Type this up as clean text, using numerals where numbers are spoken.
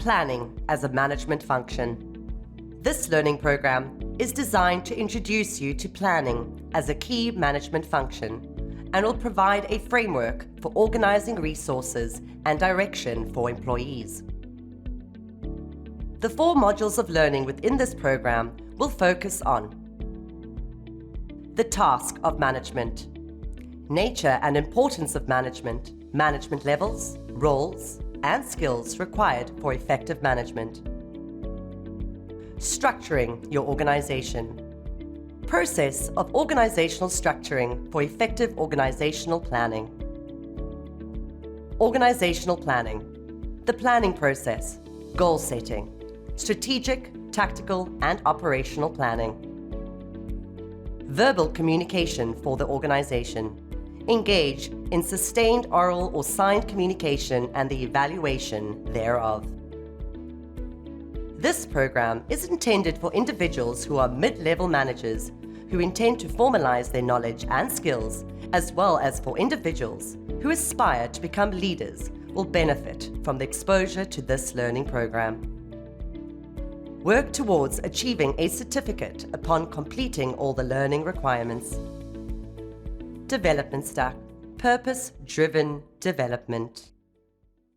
Planning as a management function. This learning program is designed to introduce you to planning as a key management function and will provide a framework for organizing resources and direction for employees. The 4 modules of learning within this program will focus on the task of management, nature and importance of management, management levels, roles, and skills required for effective management. Structuring your organization. Process of organizational structuring for effective organizational planning. Organizational planning. The planning process, goal setting, strategic, tactical, and operational planning. Verbal communication for the organization. Engage in sustained oral or signed communication and the evaluation thereof. This program is intended for individuals who are mid-level managers who intend to formalize their knowledge and skills, as well as for individuals who aspire to become leaders will benefit from the exposure to this learning program. Work towards achieving a certificate upon completing all the learning requirements. Development stack, purpose-driven development.